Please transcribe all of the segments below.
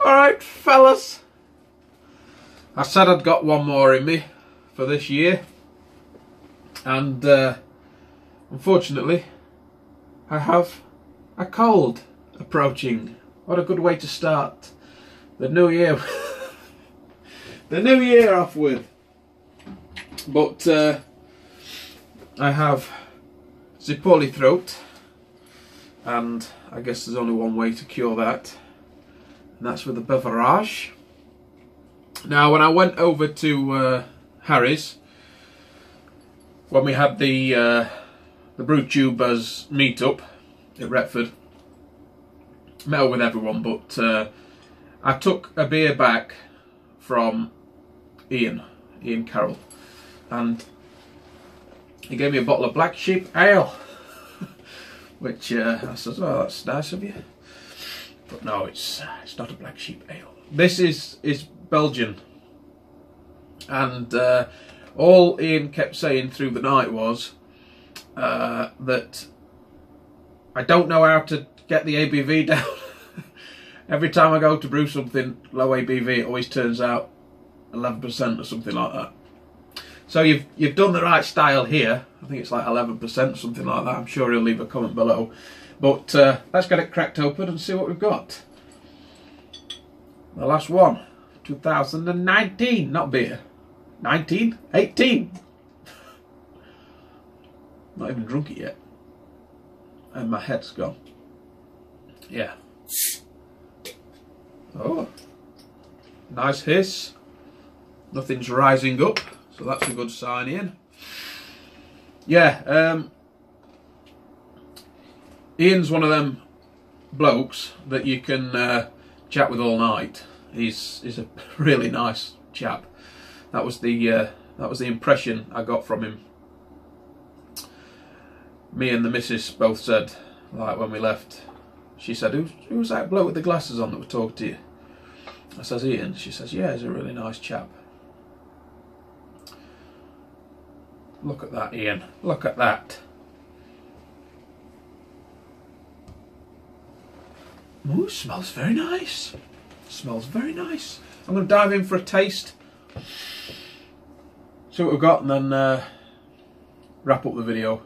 Alright, fellas. I said I'd got one more in me for this year. And unfortunately, I have a cold approaching. What a good way to start the new year. The new year off with. But I have the poorly throat. And I guess there's only one way to cure that. And that's with a beverage. Now, when I went over to Harry's, when we had the Brew Tubers meet-up at Retford, met up with everyone, but I took a beer back from Ian Carroll, and he gave me a bottle of Black Sheep Ale, which I said, oh, that's nice of you. But no, it's not a Black Sheep Ale. This is Belgian, and all Ian kept saying through the night was that I don't know how to get the ABV down. Every time I go to brew something low ABV, it always turns out 11% or something like that. So you've done the right style here. I think it's like 11%, something like that. I'm sure he'll leave a comment below. But let's get it cracked open and see what we've got. The last one, 2019, not beer. 19? 18! Not even drunk it yet. And my head's gone. Yeah. Oh. Nice hiss. Nothing's rising up, so that's a good sign, Ian. Yeah, Ian's one of them blokes that you can chat with all night. He's a really nice chap. That was the impression I got from him. Me and the missus both said, like when we left, she said, who was that bloke with the glasses on that was talking to you? I says, Ian. She says, yeah, he's a really nice chap. Look at that, Ian. Look at that. Ooh, smells very nice. Smells very nice. I'm going to dive in for a taste. See what we've got, and then wrap up the video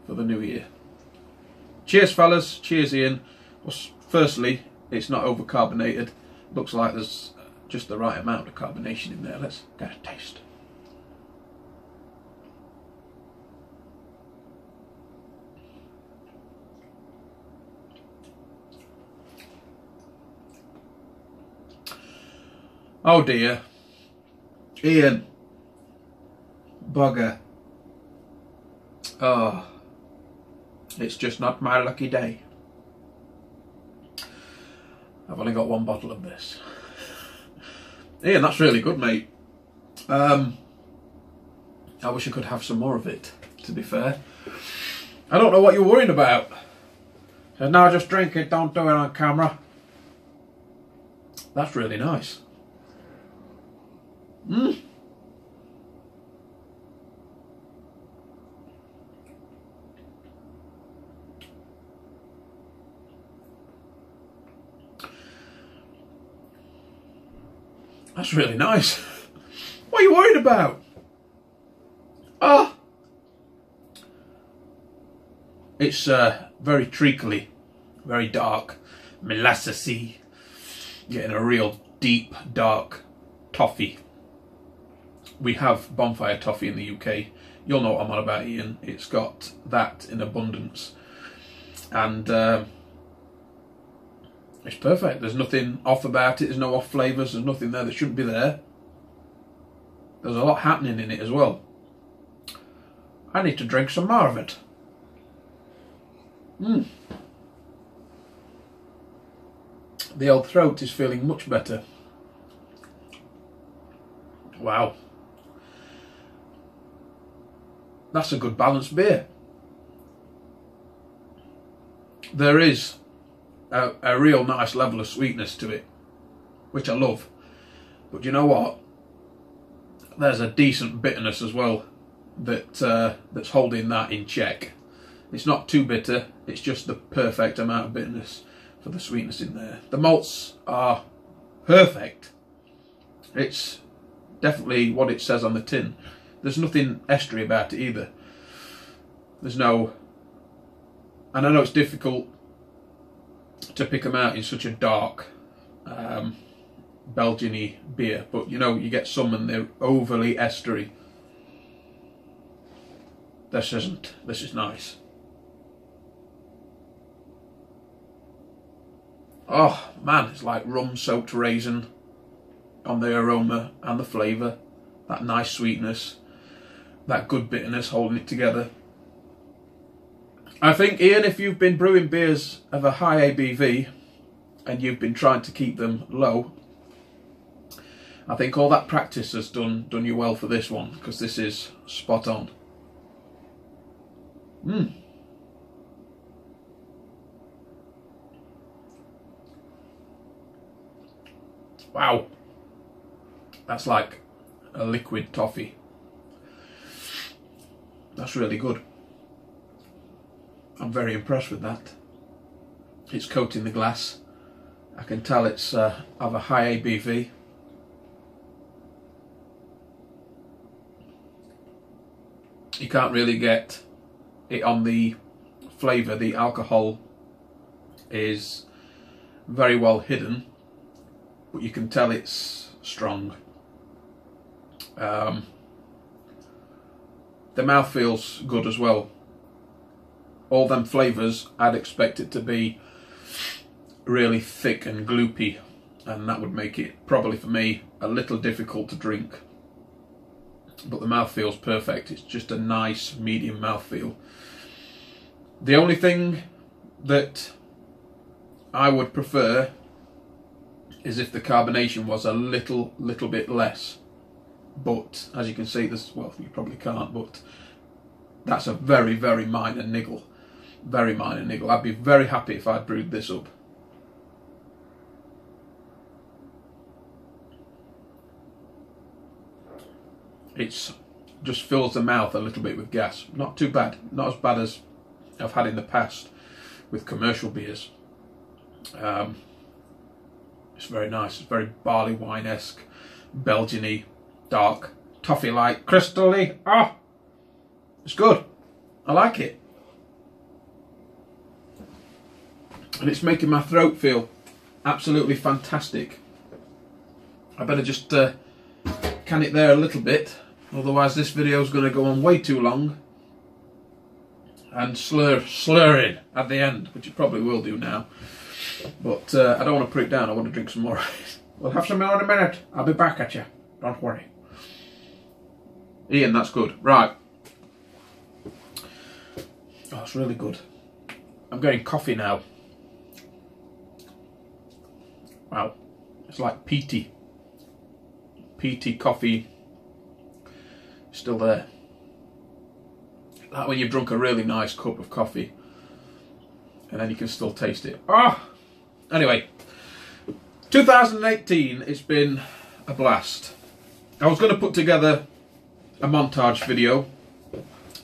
for the new year. Cheers, fellas. Cheers, Ian. Well, firstly, it's not overcarbonated. Looks like there's just the right amount of carbonation in there. Let's get a taste. Oh dear. Ian. Bugger. Oh. It's just not my lucky day. I've only got one bottle of this. Ian, that's really good, mate. I wish I could have some more of it, to be fair. I don't know what you're worrying about. So now just drink it, don't do it on camera. That's really nice. Mmm. That's really nice. What are you worried about? Ah. It's very treacly, very dark, molassesy, getting a real deep, dark toffee. We have bonfire toffee in the UK. You'll know what I'm on about, Ian. It's got that in abundance. And it's perfect. There's nothing off about it. There's no off flavours. There's nothing there that shouldn't be there. There's a lot happening in it as well. I need to drink some more of it. Mm. The old throat is feeling much better. Wow. That's a good balanced beer. There is a real nice level of sweetness to it, which I love. But you know what? There's a decent bitterness as well that's holding that in check. It's not too bitter, it's just the perfect amount of bitterness for the sweetness in there. The malts are perfect. It's definitely what it says on the tin. There's nothing estery about it either. There's no... And I know it's difficult to pick them out in such a dark Belgian-y beer, but you know, you get some and they're overly estery. This isn't. This is nice. Oh man, it's like rum soaked raisin on the aroma and the flavour. That nice sweetness, that good bitterness holding it together. I think, Ian, if you've been brewing beers of a high ABV and you've been trying to keep them low, I think all that practice has done you well for this one, because this is spot on. Wow, that's like a liquid toffee. That's really good. I'm very impressed with that. It's coating the glass. I can tell it's of a high ABV. You can't really get it on the flavour. The alcohol is very well hidden, but you can tell it's strong. The mouthfeel's good as well. All them flavours, I'd expect it to be really thick and gloopy, and that would make it, probably for me, a little difficult to drink. But the mouthfeel's perfect. It's just a nice medium mouthfeel. The only thing that I would prefer is if the carbonation was a little bit less. But as you can see, there's, well, you probably can't, but that's a very minor niggle. Very minor niggle. I'd be very happy if I'd brewed this up. It's just fills the mouth a little bit with gas. Not too bad. Not as bad as I've had in the past with commercial beers. It's very nice. It's very barley wine-esque, Belgian-y, dark, toffee-like, crystal-y. Ah, it's good. I like it. And it's making my throat feel absolutely fantastic. I better just can it there a little bit, otherwise this video is going to go on way too long and slurring at the end, which it probably will do now. But I don't want to put it down. I want to drink some more. We'll have some more in a minute. I'll be back at you. Don't worry. Ian, that's good. Right. Oh, it's really good. I'm getting coffee now. Wow. It's like peaty. Peaty coffee. Still there. Like when you've drunk a really nice cup of coffee and then you can still taste it. Ah! Anyway, 2018, it's been a blast. I was going to put together a montage video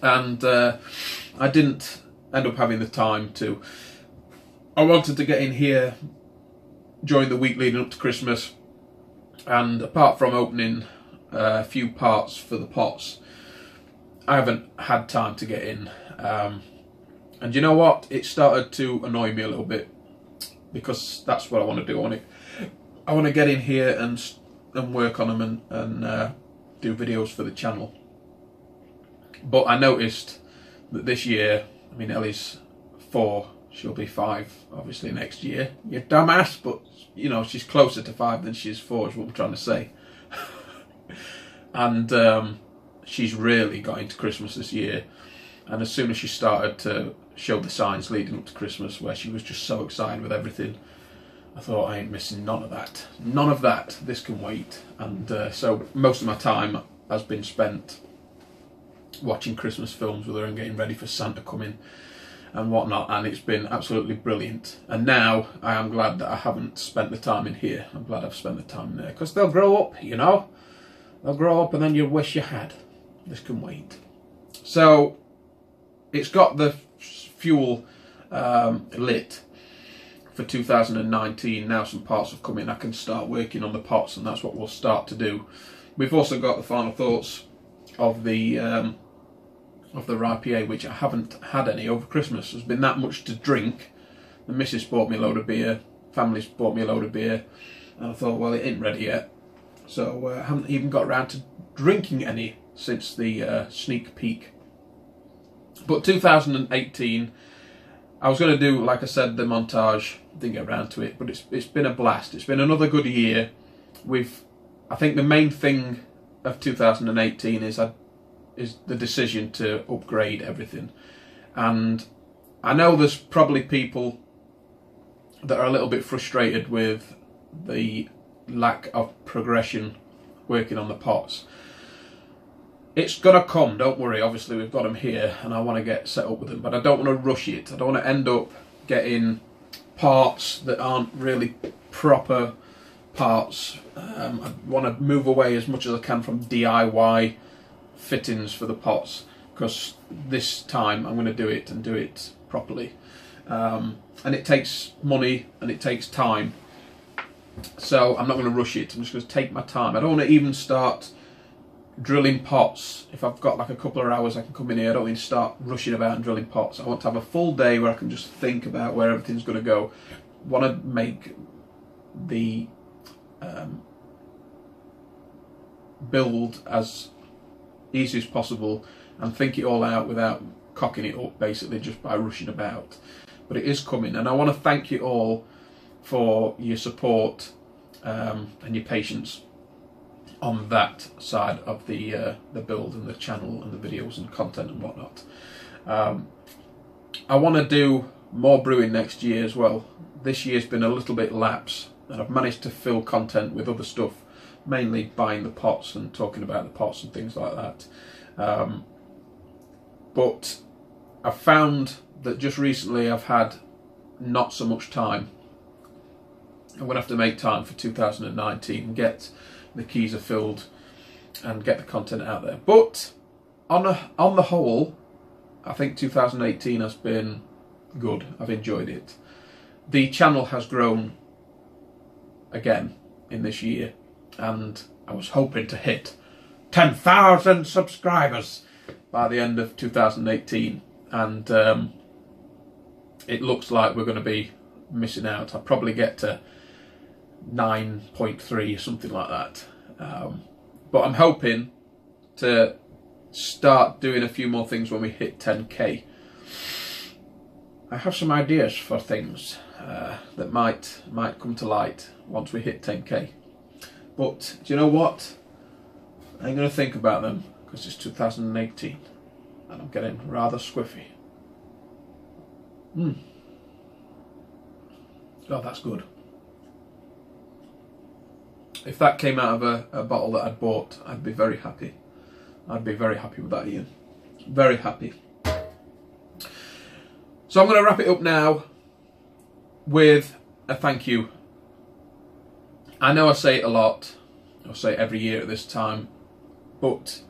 and I didn't end up having the time to. I wanted to get in here during the week leading up to Christmas, and apart from opening a few parts for the pots, I haven't had time to get in. And you know what? It started to annoy me a little bit, because that's what I want to do. I want to get in here and work on them and do videos for the channel. But I noticed that this year, I mean, Ellie's 4, she'll be 5 obviously next year. You dumbass, but you know, she's closer to 5 than she is 4 is what I'm trying to say. And she's really got into Christmas this year. And as soon as she started to show the signs leading up to Christmas, where she was just so excited with everything, I thought, I ain't missing none of that. None of that. This can wait. And so most of my time has been spent watching Christmas films with her and getting ready for Santa coming and whatnot, and it's been absolutely brilliant. And now I am glad that I haven't spent the time in here. I'm glad I've spent the time there, because they'll grow up, you know. They'll grow up and then you'll wish you had. This can wait. So it's got the fuel lit for 2019, now some parts have come in, I can start working on the pots, and that's what we'll start to do. We've also got the final thoughts of the IPA, which I haven't had any over Christmas. There's been that much to drink. The missus bought me a load of beer, family's bought me a load of beer, and I thought, well, it ain't ready yet. So I haven't even got around to drinking any since the sneak peek. But 2018, I was going to do, like I said, the montage. Didn't get around to it, but it's been a blast. It's been another good year. I think the main thing of 2018 is the decision to upgrade everything. And I know there's probably people that are a little bit frustrated with the lack of progression working on the pots. It's gonna come, don't worry. Obviously we've got them here and I want to get set up with them, but I don't want to rush it. I don't want to end up getting parts that aren't really proper parts. I want to move away as much as I can from DIY fittings for the pots, because this time I'm going to do it and do it properly. And it takes money and it takes time, so I'm not going to rush it. I'm just going to take my time. I don't want to even start drilling pots. If I've got like a couple of hours I can come in here, I don't need to start rushing about and drilling pots. I want to have a full day where I can just think about where everything's going to go. I want to make the build as easy as possible and think it all out without cocking it up, basically just by rushing about. But it is coming, and I want to thank you all for your support and your patience on that side of the build and the channel and the videos and content and whatnot. I want to do more brewing next year as well. This year's been a little bit lapse, and I've managed to fill content with other stuff, mainly buying the pots and talking about the pots and things like that. But I've found that just recently I've had not so much time. I'm going to have to make time for 2019 and get the keys filled and get the content out there. But on the whole, I think 2018 has been good. I've enjoyed it. The channel has grown again in this year, and I was hoping to hit 10,000 subscribers by the end of 2018, and it looks like we're going to be missing out. I'll probably get to 9.3, something like that. But I'm hoping to start doing a few more things when we hit 10k. I have some ideas for things that might come to light once we hit 10k. But do you know what? I'm going to think about them, because it's 2018 and I'm getting rather squiffy. God, that's good. If that came out of a bottle that I'd bought, I'd be very happy. I'd be very happy with that, Ian. Very happy. So I'm going to wrap it up now with a thank you. I know I say it a lot, I say it every year at this time, but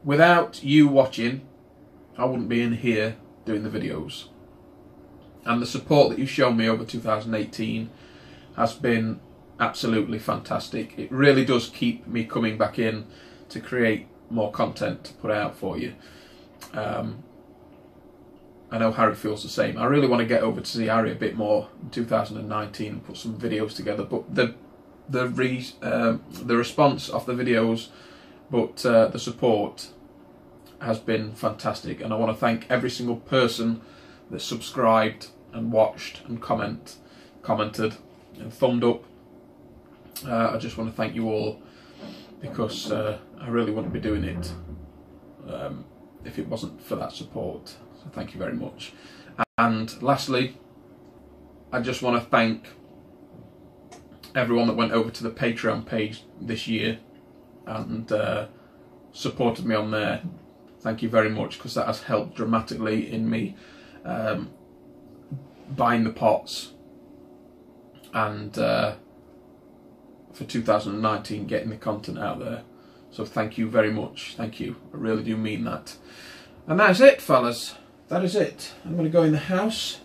without you watching, I wouldn't be in here doing the videos. And the support that you've shown me over 2018 has been absolutely fantastic. It really does keep me coming back in to create more content to put out for you. I know Harry feels the same. I really want to get over to see Harry a bit more in 2019 and put some videos together. But the response of the videos, but the support has been fantastic, and I want to thank every single person that subscribed and watched and commented and thumbed up. I just want to thank you all, because I really wouldn't be doing it if it wasn't for that support. So thank you very much. And lastly, I just want to thank everyone that went over to the Patreon page this year and supported me on there. Thank you very much, because that has helped dramatically in me buying the pots and for 2019 getting the content out there. So thank you very much. Thank you. I really do mean that. And that's it, fellas. That is it. I'm going to go in the house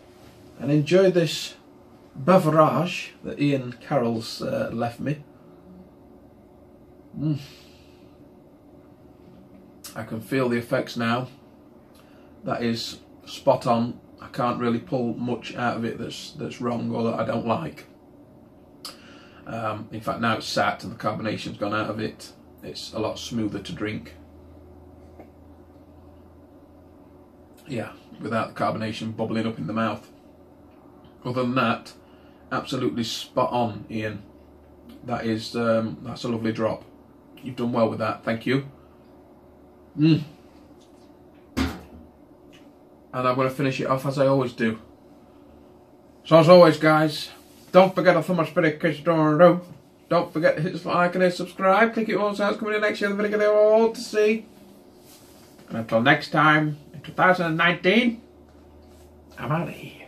and enjoy this beverage that Ian Carroll's left me. I can feel the effects now. That is spot on. I can't really pull much out of it that's wrong or that I don't like. In fact, now it's sat and the carbonation's gone out of it, it's a lot smoother to drink. Yeah, without the carbonation bubbling up in the mouth. Other than that, absolutely spot on, Ian. That is that's a lovely drop. You've done well with that, thank you. And I'm going to finish it off as I always do. So as always, guys, don't forget to thumb my spirit in case you don't know. Don't forget to hit the like and hit subscribe. Click it on so it's coming in next year. The video they're all to see. And until next time, in 2019, I'm out of here.